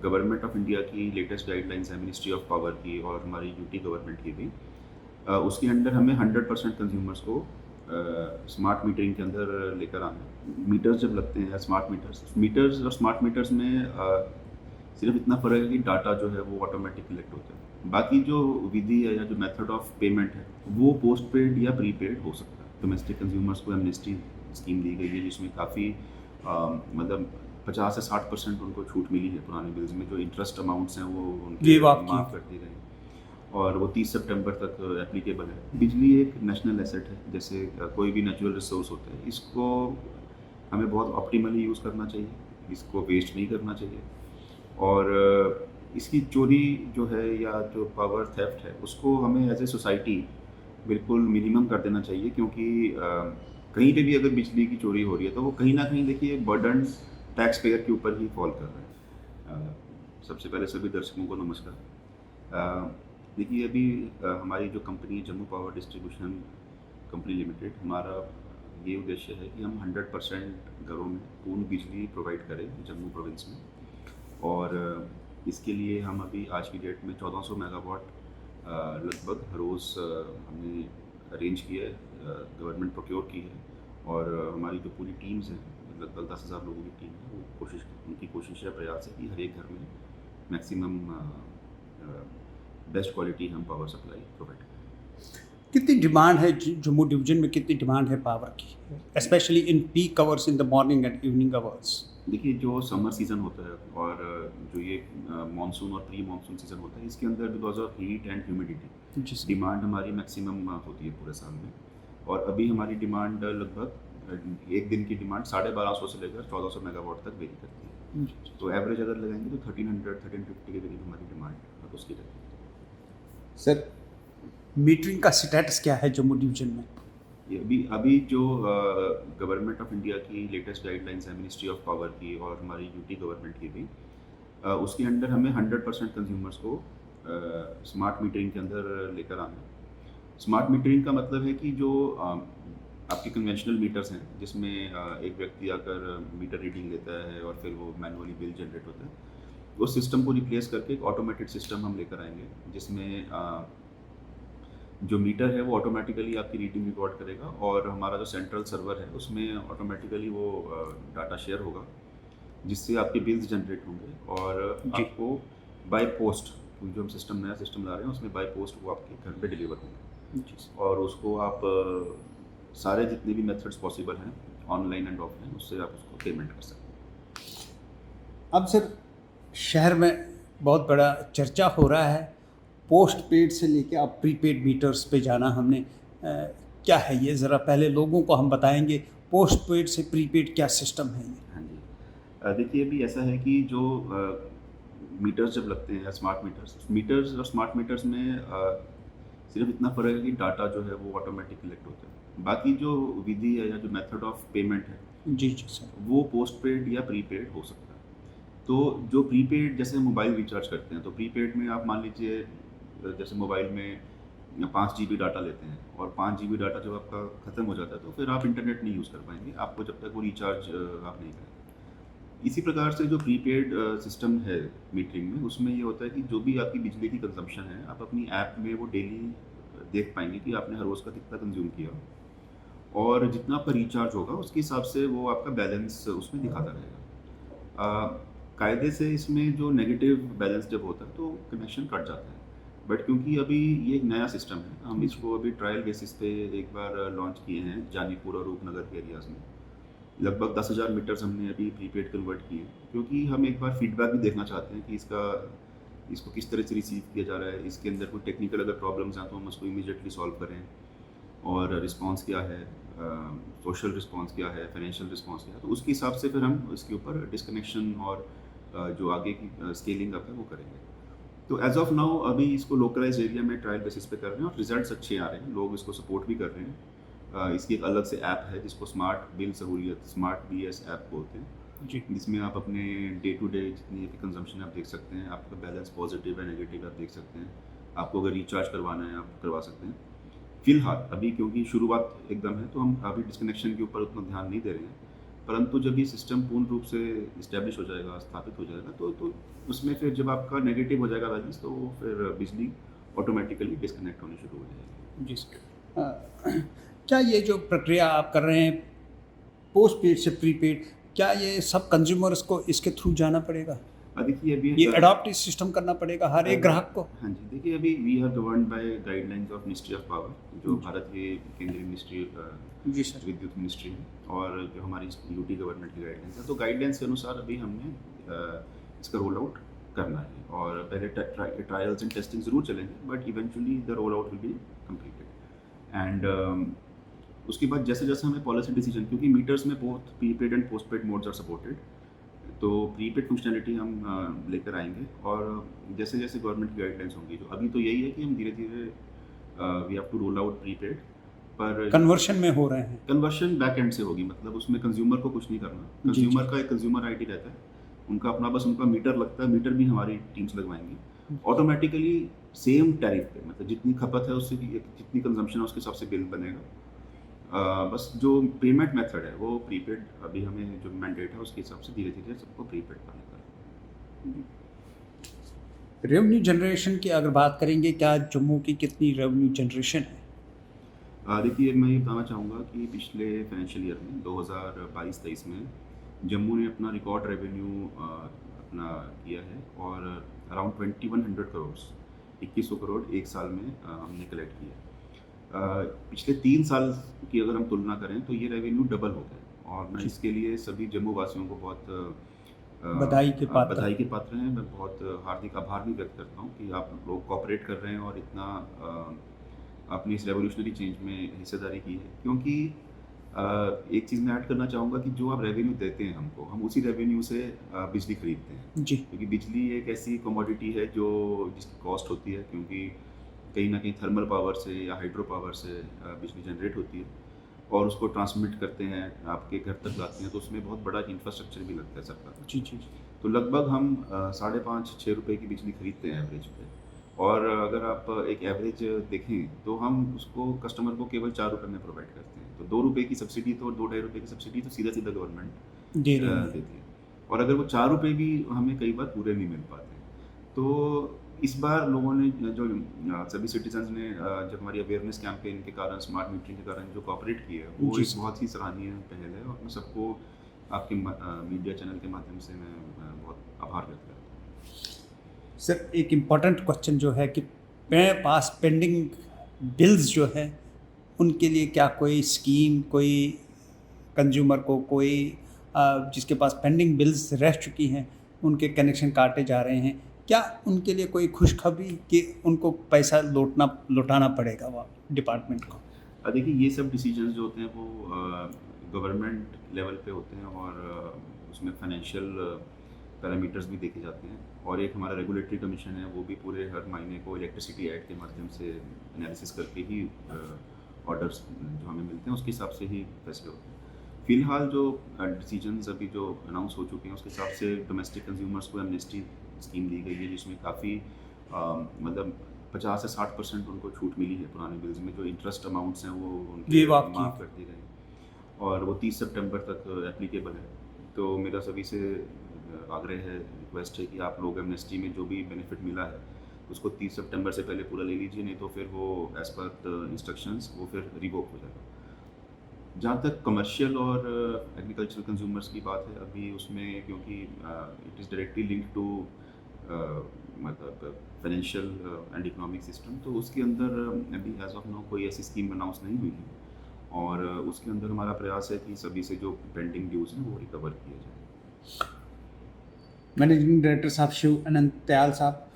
Government of India की latest guidelines है ministry of power की और हमारी यूटी गवर्नमेंट की भी। उसके अंडर हमें 100% कंज्यूमर्स को स्मार्ट मीटरिंग के अंदर लेकर आना है। मीटर्स जब लगते हैं स्मार्ट मीटर्स और स्मार्ट मीटर्स में सिर्फ इतना फ़र्क है कि डाटा जो है वो ऑटोमेटिक कलेक्ट होता है। बाकी जो विधि है या जो मेथड ऑफ पेमेंट है वो पोस्ट पेड या प्रीपेड हो सकता है। डोमेस्टिक कंज्यूमर्स को एमनेस्टी स्कीम दी गई है जिसमें काफ़ी मतलब 50 से 60% उनको छूट मिली है पुराने बिल्स में। जो इंटरेस्ट अमाउंट्स हैं वो उनके माफ़ कर दी गई और वो 30 सितंबर तक एप्लीकेबल है। बिजली एक नेशनल एसेट है, जैसे कोई भी नेचुरल रिसोर्स होता है, इसको हमें बहुत ऑप्टिमली यूज़ करना चाहिए, इसको वेस्ट नहीं करना चाहिए। और इसकी चोरी जो है या जो पावर थेफ्ट है उसको हमें एज ए सोसाइटी बिल्कुल मिनिमम कर देना चाहिए, क्योंकि कहीं पे भी अगर बिजली की चोरी हो रही है तो वो कहीं ना कहीं देखिए बर्डन टैक्स पेयर के ऊपर ही फॉल कर रहा है। सबसे पहले सभी दर्शकों को नमस्कार। देखिए अभी हमारी जो company Jammu power distribution company limited, हमारा ये उद्देश्य है कि हम 100% घरों में पूर्ण बिजली प्रोवाइड करें जम्मू प्रोविंस में। और इसके लिए हम अभी आज की डेट में 1400 मेगावाट लगभग रोज़ हमने अरेंज किया है, गवर्नमेंट प्रोक्योर की है। और हमारी जो पूरी टीम्स हैं, लगभग 10,000 लोगों की टीम है, वो उनकी कोशिश है, प्रयास है कि हर एक घर में मैक्सिमम बेस्ट क्वालिटी हम पावर सप्लाई प्रोवाइड करें। कितनी डिमांड है जम्मू डिवीजन में, कितनी डिमांड है पावर की, specially in peak hours in the morning and evening hours? देखिए जो समर सीज़न होता है और जो ये मानसून और प्री मानसून सीज़न होता है, इसके अंदर because of heat and humidity demand हमारी मैक्सिमम होती है पूरे साल में। और अभी हमारी डिमांड लगभग एक दिन की डिमांड 1250 से लेकर 1400 मेगावाट तक वेरी करती है। तो एवरेज अगर लगाएंगे तो 1350 के करीब हमारी डिमांड उसकी रहती है। सर, मीटरिंग का स्टेटस क्या है जम्मू डिवीजन में? अभी जो गवर्नमेंट ऑफ इंडिया की लेटेस्ट गाइडलाइंस है मिनिस्ट्री ऑफ पावर की और हमारी यूटी गवर्नमेंट की भी, उसके अंडर हमें 100% कंज्यूमर्स को स्मार्ट मीटरिंग के अंदर लेकर आना है। स्मार्ट मीटरिंग का मतलब है कि जो आपके कन्वेंशनल मीटर्स हैं जिसमें एक व्यक्ति आकर मीटर रीडिंग लेता है और फिर वो मैनुअली बिल जनरेट होता है, उस सिस्टम को रिप्लेस करके एक ऑटोमेटेड सिस्टम हम लेकर आएंगे जिसमें जो मीटर है वो ऑटोमेटिकली आपकी रीडिंग रिकॉर्ड करेगा और हमारा जो सेंट्रल सर्वर है उसमें ऑटोमेटिकली वो डाटा शेयर होगा, जिससे आपके बिल्स जनरेट होंगे और आपको बाय पोस्ट, जो हम सिस्टम नया सिस्टम ला रहे हैं उसमें बाय पोस्ट वो आपके घर पे डिलीवर होंगे। और उसको आप सारे जितने भी मेथड्स पॉसिबल हैं ऑनलाइन एंड ऑफलाइन, उससे आप उसको पेमेंट कर सकते हैं। अब सर, शहर में बहुत बड़ा चर्चा हो रहा है पोस्ट पेड से लेके अब प्रीपेड मीटर्स पे जाना। हमने क्या है ये, ज़रा पहले लोगों को हम बताएंगे पोस्ट पेड से प्रीपेड क्या सिस्टम है ये? हाँ जी, देखिए अभी ऐसा है कि जो मीटर्स जब लगते हैं स्मार्ट मीटर्स और स्मार्ट मीटर्स में सिर्फ इतना फ़र्क है कि डाटा जो है वो ऑटोमेटिक कलेक्ट होता है। बाकी जो विधि है या जो मेथड ऑफ पेमेंट है जी सर, वो पोस्ट पेड या प्रीपेड हो सकता है। तो जो प्रीपेड, जैसे मोबाइल रिचार्ज करते हैं तो प्रीपेड में आप मान लीजिए जैसे मोबाइल में 5 GB डाटा लेते हैं और 5 GB डाटा जब आपका ख़त्म हो जाता है तो फिर आप इंटरनेट नहीं यूज़ कर पाएंगे, आपको जब तक वो रिचार्ज आप नहीं करें। इसी प्रकार से जो प्रीपेड सिस्टम है मीटरिंग में, उसमें ये होता है कि जो भी आपकी बिजली की कंजम्पशन है आप अपनी ऐप में वो डेली देख पाएंगे कि आपने हर रोज़ का कितना कंज्यूम किया, और जितना आपका रिचार्ज होगा उसके हिसाब से वो आपका बैलेंस उसमें दिखाता रहेगा। कायदे से इसमें जो नेगेटिव बैलेंस जब होता है तो कनेक्शन कट जाता है, बट क्योंकि अभी ये एक नया सिस्टम है, हम इसको अभी ट्रायल बेसिस पे एक बार लॉन्च किए हैं जानीपुर और रूपनगर के एरियाज़ में। लगभग 10,000 मीटर्स हमने अभी प्रीपेड कन्वर्ट किए, क्योंकि हम एक बार फीडबैक भी देखना चाहते हैं कि इसको किस तरह से रिसीव किया जा रहा है, इसके अंदर कोई टेक्निकल अगर प्रॉब्लम्स हैं तो हम उसको इमीडिएटली सॉल्व करें, और रिस्पांस क्या है, सोशल रिस्पांस क्या है, फाइनेंशियल रिस्पांस क्या है, तो उसके हिसाब से फिर हम इसके ऊपर डिस्कनेक्शन और जो आगे की स्केलिंग अप है वो करेंगे। तो एज ऑफ नाउ अभी इसको लोकलाइज एरिया में ट्रायल बेसिस पे कर रहे हैं और रिजल्ट्स अच्छे आ रहे हैं, लोग इसको सपोर्ट भी कर रहे हैं। इसकी एक अलग से ऐप है जिसको स्मार्ट बिल सहूलियत, स्मार्ट BS ऐप बोलते हैं जी, जिसमें आप अपने डे टू डे जितनी भी कंजम्पशन आप देख सकते हैं, आपका बैलेंस पॉजिटिव है नेगेटिव आप देख सकते हैं, आपको अगर रिचार्ज करवाना है आप करवा सकते हैं। फिलहाल अभी क्योंकि शुरुआत एकदम है तो हम अभी डिस्कनेक्शन के ऊपर उतना ध्यान नहीं दे रहे हैं, परंतु जब ये सिस्टम पूर्ण रूप से इस्टेब्लिश हो जाएगा, स्थापित हो जाएगा, तो उसमें फिर जब आपका नेगेटिव हो जाएगा बैलेंस, तो फिर बिजली ऑटोमेटिकली डिस्कनेक्ट होनी शुरू हो जाएगी। जी सर। क्या ये जो प्रक्रिया आप कर रहे हैं पोस्ट पेड से प्रीपेड, क्या ये सब कंज्यूमर्स को इसके थ्रू जाना पड़ेगा? देखिए अभी ये अडॉप्ट इस सिस्टम करना पड़ेगा हर एक ग्राहक को? हाँ जी, देखिए अभी we are governed by guidelines of ministry of power, जो भारत के केंद्रीय मिनिस्ट्री जी सर। विद्युत मिनिस्ट्री है, और जो हमारी यूटी गवर्नमेंट की गाइडलाइंस है, तो गाइडलाइंस के अनुसार अभी हमने इसका रोल आउट करना है, और पहले ट्रायल्स एंड टेस्टिंग ज़रूर चलेंगे, but eventually the roll out will be completed. And उसके बाद जैसे जैसे हमें पॉलिसी डिसीजन, क्योंकि मीटर्स में both prepaid and postpaid modes are supported, तो प्रीपेड फंक्शनैलिटी हम लेकर आएंगे, और जैसे जैसे गवर्नमेंट की गाइडलाइंस होंगी, जो अभी तो यही है कि हम धीरे धीरे we have to roll out prepaid, पर कन्वर्शन में हो रहे हैं। कन्वर्शन बैक एंड से होगी, मतलब उसमें कंज्यूमर को कुछ नहीं करना, कंज्यूमर का एक कंज्यूमर आईडी रहता है, उनका अपना बस उनका मीटर लगता है, मीटर भी हमारी टीम्स लगवाएंगी ऑटोमेटिकली सेम टैरिफ पे, मतलब जितनी खपत है उससे जितनी कंजम्पशन है उसके हिसाब से बिल बनेगा। बस जो पेमेंट मेथड है वो प्रीपेड, अभी हमें जो मैंडेट है उसके हिसाब से धीरे धीरे सबको प्रीपेड करना है। रेवेन्यू जनरेशन की अगर बात करेंगे, क्या जम्मू की कितनी रेवेन्यू जनरेशन है? देखिए मैं ये बताना चाहूँगा कि पिछले फाइनेंशियल ईयर में 2022-23 में जम्मू ने अपना रिकॉर्ड रेवेन्यू अपना किया है, और अराउंड 2100 करोड़ 2100 करोड़ एक साल में हमने कलेक्ट किया। पिछले 3 साल की अगर हम तुलना करें तो ये रेवेन्यू डबल हो गया, और मैं इसके लिए सभी जम्मू वासियों को बहुत बधाई के पात्र हैं। मैं बहुत हार्दिक आभार भी व्यक्त करता हूँ कि आप लोग कोऑपरेट कर रहे हैं और इतना अपनी इस रेवोल्यूशनरी चेंज में हिस्सेदारी की है, क्योंकि एक चीज़ मैं ऐड करना चाहूँगा कि जो आप रेवेन्यू देते हैं हमको, हम उसी रेवेन्यू से बिजली खरीदते हैं जी। क्योंकि बिजली एक ऐसी कमोडिटी है जो जिसकी कॉस्ट होती है, क्योंकि कहीं ना कहीं थर्मल पावर से या हाइड्रो पावर से बिजली जनरेट होती है, और उसको ट्रांसमिट करते हैं, आपके घर तक लाते हैं, तो उसमें बहुत बड़ा इंफ्रास्ट्रक्चर भी लगता है सरकार। जी जी। तो लगभग हम 5.5-6 रुपये की बिजली खरीदते हैं एवरेज पे, और अगर आप एक एवरेज देखें तो हम उसको कस्टमर को केवल 4 रुपये में प्रोवाइड करते हैं। तो 2 रुपये की सब्सिडी, तो 2-2.5 रुपये की सब्सिडी तो सीधा सीधा गवर्नमेंट देती है, और अगर वो 4 रुपये भी हमें कई बार पूरे नहीं मिल पाते। तो इस बार लोगों ने जो सभी सिटीजन्स ने जब हमारी अवेयरनेस कैंपेन के कारण, स्मार्ट मीटरिंग के कारण जो कोऑपरेट किया है, वो एक बहुत ही सराहनीय पहल है, और मैं सबको आपके मीडिया चैनल के माध्यम से मैं बहुत आभार व्यक्त करता हूँ। सर एक इम्पॉर्टेंट क्वेश्चन जो है कि मेरे पास पेंडिंग बिल्स जो है उनके लिए क्या कोई स्कीम, कोई कंज्यूमर को कोई जिसके पास पेंडिंग बिल्स रह चुकी हैं, उनके कनेक्शन काटे जा रहे हैं, क्या उनके लिए कोई खुशखबरी कि उनको पैसा लौटाना पड़ेगा वो डिपार्टमेंट को? देखिए ये सब डिसीजंस जो होते हैं वो गवर्नमेंट लेवल पे होते हैं, और उसमें फाइनेंशियल पैरामीटर्स भी देखे जाते हैं, और एक हमारा रेगुलेटरी कमीशन है, वो भी पूरे हर महीने को इलेक्ट्रिसिटी एक्ट के माध्यम से एनालिसिस करके ही ऑर्डर्स जो हमें मिलते हैं उसके हिसाब से ही फैसले होते हैं। फिलहाल जो डिसीजंस अभी जो अनाउंस हो चुके हैं उसके हिसाब से डोमेस्टिक कंज्यूमर्स को एमनेस्टी स्कीम दी गई है, जिसमें काफ़ी मतलब 50 से 60% उनको छूट मिली है पुराने बिल्स में, जो इंटरेस्ट अमाउंट्स हैं वो उनके माफ़ कर दिए गए, और वो 30 सितंबर तक एप्लीकेबल है। तो मेरा सभी से आग्रह है, रिक्वेस्ट है कि आप लोग एमनेस्टी में जो भी बेनिफिट मिला है उसको 30 सितंबर से पहले पूरा ले लीजिए, नहीं तो फिर वो एज पर द इंस्ट्रक्शंस वो फिर रिवोक हो जाएगा। जहाँ तक कमर्शियल और एग्रीकल्चरल कंज्यूमर्स की बात है, अभी उसमें क्योंकि it is directly link to मतलब फाइनेंशियल एंड इकोनॉमिक सिस्टम, तो उसके अंदर अभी एज ऑफ नाउ कोई ऐसी स्कीम अनाउंस नहीं हुई है, और उसके अंदर हमारा प्रयास है कि सभी से जो पेंडिंग ड्यूज़ हैं वो रिकवर किया जाए। मैनेजिंग डायरेक्टर साहब शिव अनंत दयाल साहब,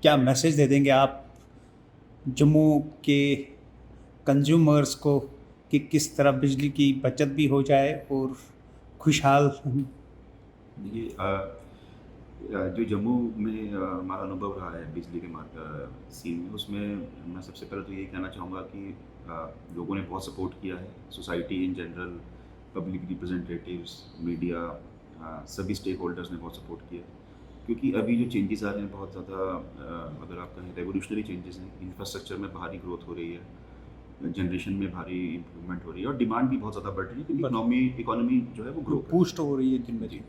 क्या मैसेज दे देंगे आप जम्मू के कंज्यूमर्स को कि किस तरह बिजली की बचत भी हो जाए और खुशहाल? देखिए जो जम्मू में हमारा अनुभव रहा है बिजली के सीन में, उसमें मैं सबसे पहले तो यही कहना चाहूँगा कि लोगों ने बहुत सपोर्ट किया है, society in general, public representatives, media, सभी स्टेक होल्डर्स ने बहुत सपोर्ट किया, क्योंकि अभी जो चेंजेस आ रहे हैं बहुत ज़्यादा अगर आप कहें रेवोल्यूशनरी चेंजेस हैं, इंफ्रास्ट्रक्चर में भारी ग्रोथ हो रही है, जनरेशन में भारी इम्प्रूवमेंट हो रही है और डिमांड भी बहुत ज़्यादा बढ़ रही है क्योंकि बढ़- इकोनॉमी जो है वो ग्रो कर रही बूस्ट हो रही है दिन ब है। दिन।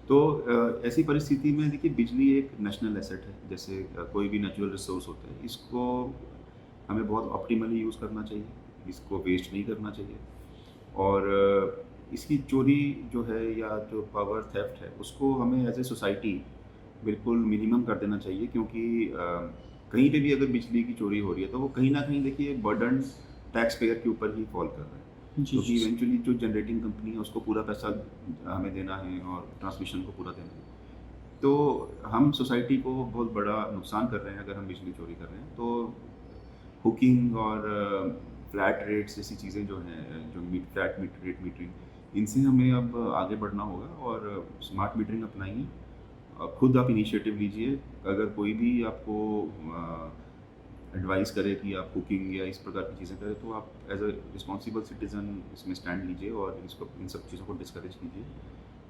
तो ऐसी परिस्थिति में देखिए बिजली एक नेशनल एसेट है, जैसे कोई भी नेचुरल रिसोर्स होता है, इसको हमें बहुत ऑप्टिमली यूज़ करना चाहिए, इसको वेस्ट नहीं करना चाहिए और इसकी चोरी जो है या जो पावर थेफ्ट है उसको हमें एज ए सोसाइटी बिल्कुल मिनिमम कर देना चाहिए क्योंकि कहीं पे भी अगर बिजली की चोरी हो रही है तो वो कहीं ना कहीं देखिए बर्डन टैक्स पेयर के ऊपर ही फॉल कर रहा है जी क्योंकि जी इवेंचुअली जो जनरेटिंग कंपनी है उसको पूरा पैसा हमें देना है और ट्रांसमिशन को पूरा देना है। तो हम सोसाइटी को बहुत बड़ा नुकसान कर रहे हैं अगर हम बिजली चोरी कर रहे हैं। तो हुकिंग और फ्लैट रेट्स जैसी चीज़ें जो हैं जो फ्लैट रेट मीटरिंग, इनसे हमें अब आगे बढ़ना होगा और स्मार्ट मीटरिंग अपनाइए। खुद आप इनिशिएटिव लीजिए। अगर कोई भी आपको एडवाइस करे कि आप कुकिंग या इस प्रकार की चीज़ें करें तो आप एज अ रिस्पॉन्सिबल सिटीज़न इसमें स्टैंड लीजिए और इसको इन सब चीज़ों को डिस्करेज कीजिए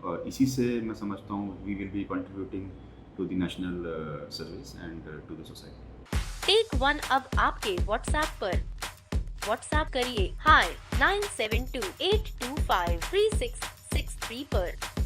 और इसी से मैं समझता हूँ we will be contributing to the national service and to the society. Take one अब आपके व्हाट्सएप पर। व्हाट्सएप करिए हाय 9728253663 पर।